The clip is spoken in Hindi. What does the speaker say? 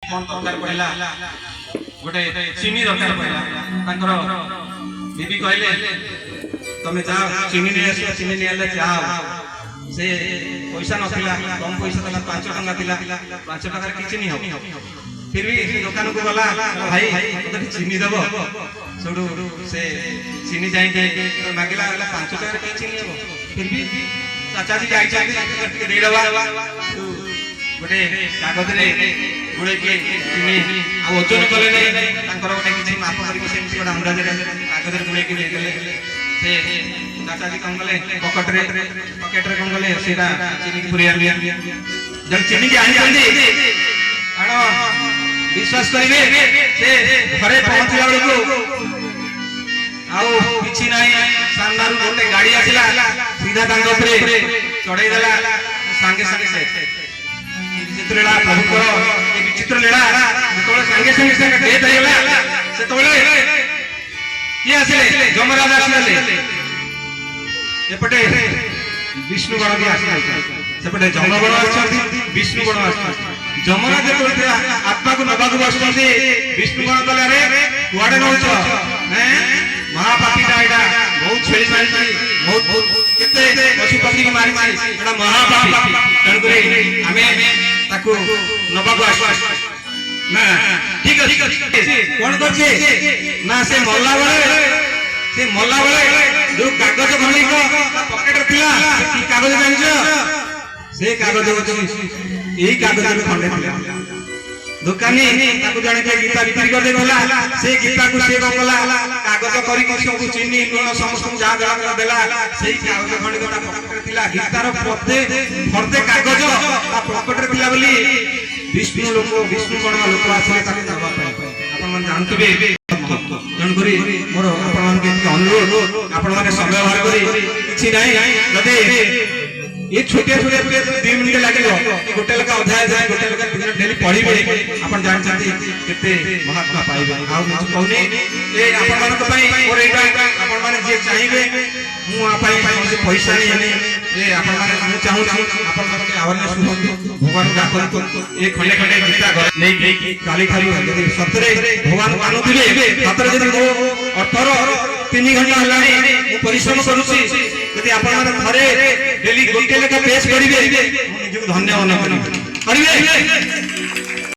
कौन दरकार पड़ला गोटे चीनी दरकार पड़ला तांकर बीबी कहले तमे जा चीनी ले आस चीनी ले आले जाओ से पैसा नथिला कम पैसा तला 5 टका थिला 5 टका रे किछि नहीं हो फिर भी से दुकान को गला भाई तो चीनी देबो सोडू से चीनी जाई जाई मागिला 5 टका रे किछि नहीं हो फिर भी चाचा जी जाई जाई दे देबा गोटे कागज रे गुळे के चीनी आ ओजन कले नै तांकर गोटे किछि माप करी से गोटे अंदाज रे कागज रे गुळे के दे देले से चाचा जी कौन गले पॉकेट रे कौन गले सेटा चीनी की पुरिया जब चीनी की आनी आंदी आनो विश्वास करिवे से घरे पहुंचला बेलको आउ किछि नाही सामनारु गोटे गाड़ी आसिला सीधा तांग ऊपर चढ़ाई देला संगे संगे से विचित्र लीला प्रभु ये विचित्र लीला तो संगे संगे से दे देला से तोले ये आसिले जमराज आसिले एपटे विष्णु गण भी आसिले सेपटे जमगण आछथि विष्णु गण आछथि जमराज कोते आत्मा को नबागु बसथि विष्णु गण कले रे कुआडे नउछ हैं महापापी डाइडा बहुत छेली मारी बहुत केते पशु पक्षी की मारी एटा महापापी तन करे हमें ताको नबागु आछ ना ठीक अछि कोन करछे ना से मल्ला बेले जो कागज भली को पॉकेट रे थिला की कागज जानछ से कागज होछि एई कागज रे खंडे थिला दुकानी ताको जाने के गीता बिक्री कर दे गला से गीता को से गला कागज करी कि सब चीनी लूण समस्त जा जा देला सेई कागज खंडे को पॉकेट रे थिला गीतार फरते कागज आ पॉकेट रे थिला बोली विष्णु गण लोक आसे ताके नबा पाए आपन मन जानथिबे जन करी मोर आपन मन के अनुरोध आपन माने समय बाहर करी किछि नाही जदे ये छोटे 2 मिनिट लागेलो गोटे लका अध्याय जाय गोटे लका 2 मिनिट डेली पढिबे आपन जान चाहती केते महात्मा पाइबे आ कहने ए आपन मन को पई मोर एटा आपन माने जे चाहिबे मु आपन पई पैसा नहीं ए आपन माने मु चाहू आपन मन के अवेयरनेस सुनंतु भगवान का करतु ए खंडे खंडे गीता घर नहीं खाली खाली यदि सतरे भगवान मानुथिबे सतरे यदि मो 3 घंटा हलानी मु परिश्रम करूची यदि आपन माने घरे डेली गोटे लेखा पेश करिवे मु निजु धन्य मन करिवे